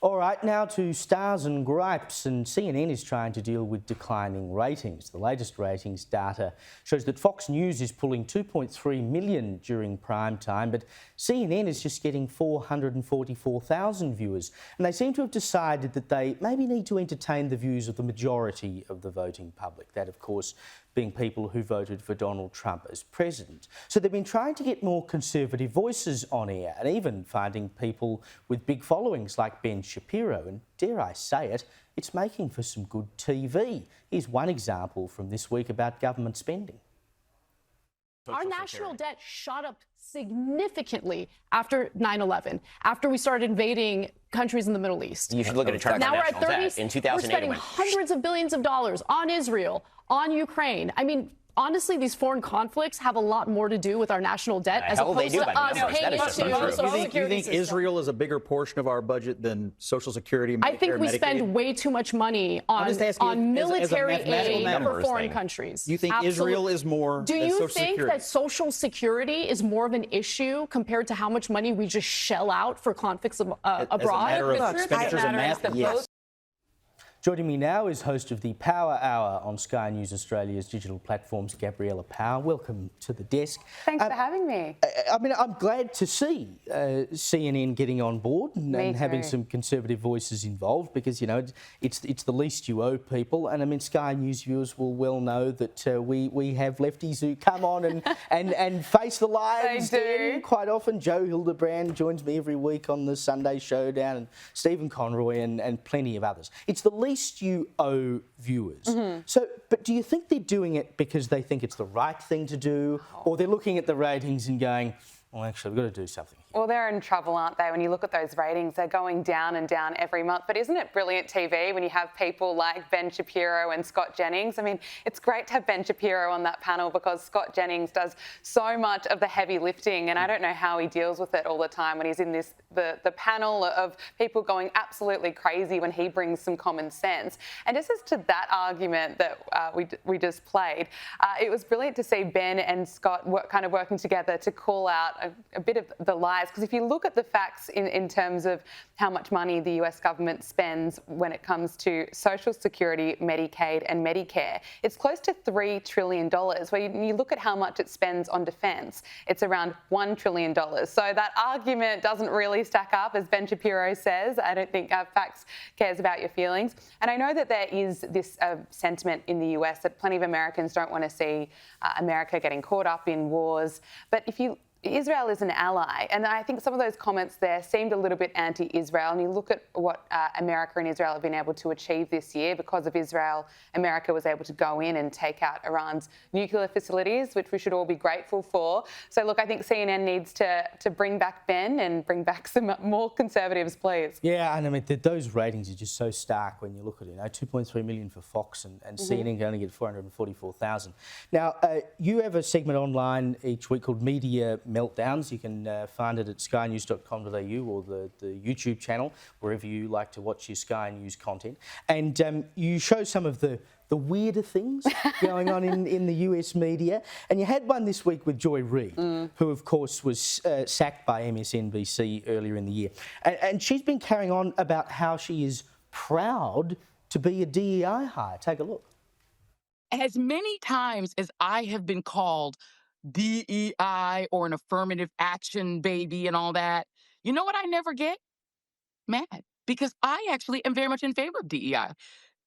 All right, now to stars and gripes, and CNN is trying to deal with declining ratings. The latest ratings data shows that Fox News is pulling 2.3 million during prime time, but CNN is just getting 444,000 viewers. And they seem to have decided that they maybe need to entertain the views of the majority of the voting public. That, of course, being people who voted for Donald Trump as president. So they've been trying to get more conservative voices on air and even finding people with big followings like Ben Shapiro. And dare I say it, it's making for some good TV. Here's one example from this week about government spending. Our national debt shot up significantly after 9/11, after we started invading countries in the Middle East. You should look at a chart. Now we're at 30. In 2008, we're spending hundreds of billions of dollars on Israel, on Ukraine. I mean, honestly, these foreign conflicts have a lot more to do with our national debt as opposed to us paying into Social Security. You think Israel is a bigger portion of our budget than Social Security, Medicare, I think we Medicaid? spend way too much money on military aid for foreign countries. You think Absolutely. Israel is more Do than you Social think Security? that Social Security is more of an issue compared to how much money we just shell out for conflicts abroad? As a matter of expenditures and math, yes. Joining me now is host of the Power Hour on Sky News Australia's digital platforms, Gabriella Power. Welcome to the desk. Thanks for having me. I mean, I'm glad to see CNN getting on board and having some conservative voices involved because, you know, it's the least you owe people. And I mean, Sky News viewers will well know that we have lefties who come on and face the lions. They do. Quite often. Joe Hildebrand joins me every week on the Sunday Showdown, and Stephen Conroy and plenty of others. It's the least you owe viewers. So, but do you think they're doing it because they think it's the right thing to do, or they're looking at the ratings and going, well, actually, we've got to do something here? Well, they're in trouble, aren't they? When you look at those ratings, they're going down and down every month. But isn't it brilliant TV when you have people like Ben Shapiro and Scott Jennings? I mean, it's great to have Ben Shapiro on that panel because Scott Jennings does so much of the heavy lifting, and I don't know how he deals with it all the time when he's in the panel of people going absolutely crazy when he brings some common sense. And just as to that argument that we just played, it was brilliant to see Ben and Scott kind of working together to call out a bit of the lies. Because if you look at the facts in terms of how much money the US government spends when it comes to Social Security, Medicaid and Medicare, it's close to $3 trillion. When you look at how much it spends on defence, it's around $1 trillion. So that argument doesn't really stack up, as Ben Shapiro says. I don't think facts cares about your feelings. And I know that there is this sentiment in the US that plenty of Americans don't want to see America getting caught up in wars. But Israel is an ally, and I think some of those comments there seemed a little bit anti-Israel. And you look at what America and Israel have been able to achieve this year. Because of Israel, America was able to go in and take out Iran's nuclear facilities, which we should all be grateful for. So look, I think CNN needs to bring back Ben and bring back some more conservatives, please. Yeah, and I mean, those ratings are just so stark when you look at it. You know, 2.3 million for Fox and CNN can only get 444,000. Now, you have a segment online each week called Media Meltdowns. You can find it at skynews.com.au or the YouTube channel, wherever you like to watch your Sky News content. And you show some of the weirder things going on in the US media. And you had one this week with Joy Reid, who, of course, was sacked by MSNBC earlier in the year. And she's been carrying on about how she is proud to be a DEI hire. Take a look. As many times as I have been called DEI or an affirmative action baby and all that, you know what I never get? Mad. Because I actually am very much in favor of DEI.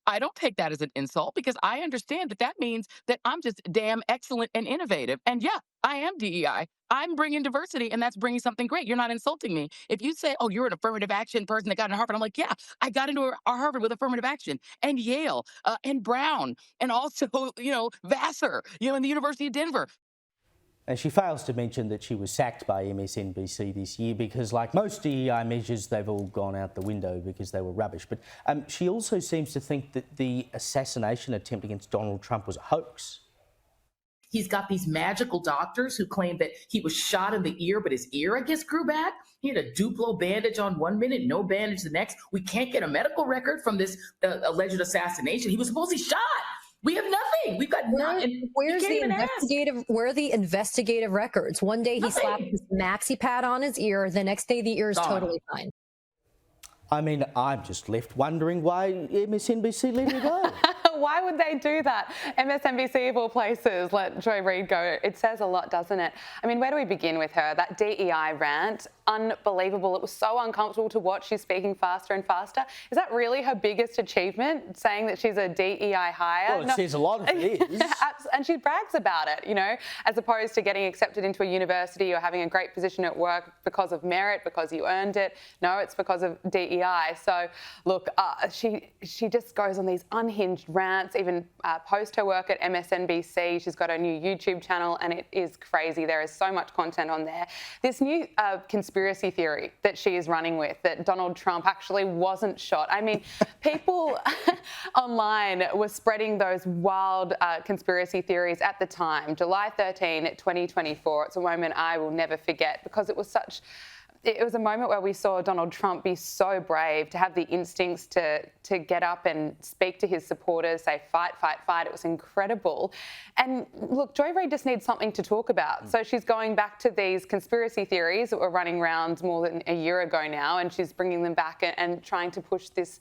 I don't take that as an insult because I understand that means that I'm just damn excellent and innovative. And yeah, I am DEI. I'm bringing diversity, and that's bringing something great. You're not insulting me. If you say, oh, you're an affirmative action person that got into Harvard, I'm like, yeah, I got into Harvard with affirmative action, and Yale, and Brown, and also, Vassar, and the University of Denver. And she fails to mention that she was sacked by MSNBC this year because, like most DEI measures, they've all gone out the window because they were rubbish. But she also seems to think that the assassination attempt against Donald Trump was a hoax. He's got these magical doctors who claim that he was shot in the ear, but his ear, I guess, grew back. He had a Duplo bandage on 1 minute, no bandage the next. We can't get a medical record from this alleged assassination. He was supposedly shot. We have nothing. We've got nothing. Where are the investigative records? One day he slapped his maxi pad on his ear. The next day the ear is totally fine. I mean, I'm just left wondering why MSNBC let her go. Why would they do that? MSNBC of all places let Joy Reid go. It says a lot, doesn't it? I mean, where do we begin with her? That DEI rant, unbelievable. It was so uncomfortable to watch. She's speaking faster and faster. Is that really her biggest achievement, saying that she's a DEI hire? Well, it says a lot of it is. And she brags about it, you know, as opposed to getting accepted into a university or having a great position at work because of merit, because you earned it. No, it's because of DEI. So, look, she just goes on these unhinged rants, even post her work at MSNBC. She's got a new YouTube channel and it is crazy. There is so much content on there. This new conspiracy theory that she is running with, that Donald Trump actually wasn't shot. I mean, people online were spreading those wild conspiracy theories at the time. July 13, 2024. It's a moment I will never forget because it was a moment where we saw Donald Trump be so brave, to have the instincts to get up and speak to his supporters, say, fight, fight, fight. It was incredible. And look, Joy Reid just needs something to talk about. So she's going back to these conspiracy theories that were running around more than a year ago now, and she's bringing them back and trying to push this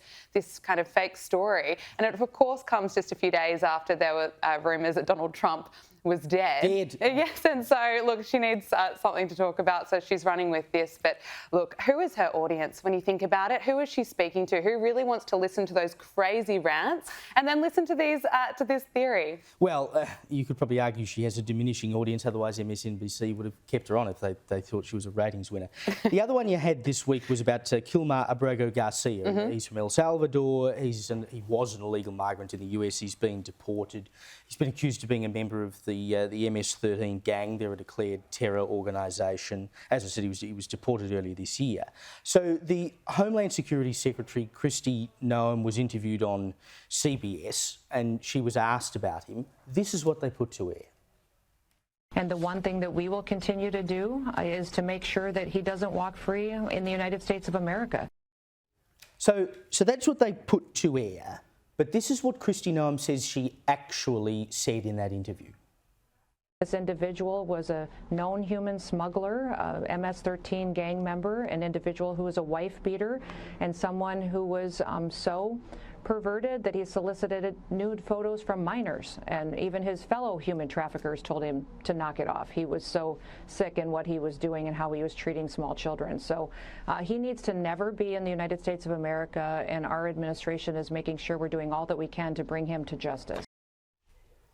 kind of fake story. And it, of course, comes just a few days after there were rumours that Donald Trump was dead. Yes, and so, look, she needs something to talk about, so she's running with this. But, look, who is her audience when you think about it? Who is she speaking to? Who really wants to listen to those crazy rants and then listen to these to this theory? Well, you could probably argue she has a diminishing audience, otherwise MSNBC would have kept her on if they thought she was a ratings winner. The other one you had this week was about Kilmar Abrego Garcia. He's from El Salvador. He was an illegal migrant in the US. He's been deported. He's been accused of being a member of the MS-13 gang. They're a declared terror organisation. As I said, he was deported earlier this year. So the Homeland Security Secretary, Kristi Noem, was interviewed on CBS and she was asked about him. This is what they put to air. And the one thing that we will continue to do is to make sure that he doesn't walk free in the United States of America. So that's what they put to air. But this is what Kristi Noem says she actually said in that interview. This individual was a known human smuggler, a MS-13 gang member, an individual who was a wife beater, and someone who was so perverted that he solicited nude photos from minors. And even his fellow human traffickers told him to knock it off. He was so sick in what he was doing and how he was treating small children. So he needs to never be in the United States of America, and our administration is making sure we're doing all that we can to bring him to justice.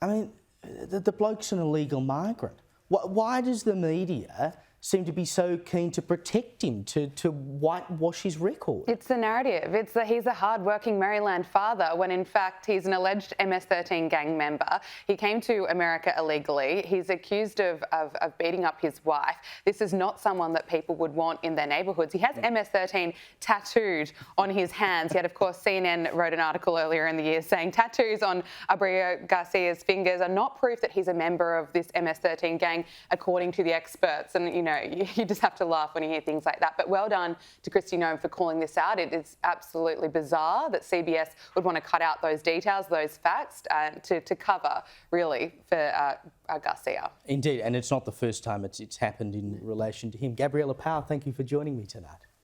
I mean, the bloke's an illegal migrant. Why does the media seem to be so keen to protect him, to whitewash his record? It's the narrative. It's that he's a hard-working Maryland father when, in fact, he's an alleged MS-13 gang member. He came to America illegally. He's accused of beating up his wife. This is not someone that people would want in their neighbourhoods. He has MS-13 tattooed on his hands. Yet, of course, CNN wrote an article earlier in the year saying tattoos on Abrego Garcia's fingers are not proof that he's a member of this MS-13 gang, according to the experts. And, you know, you just have to laugh when you hear things like that. But well done to Kristi Noem for calling this out. It is absolutely bizarre that CBS would want to cut out those details, those facts, to cover, really, for Garcia. Indeed, and it's not the first time it's happened in relation to him. Gabriella Powell, thank you for joining me tonight.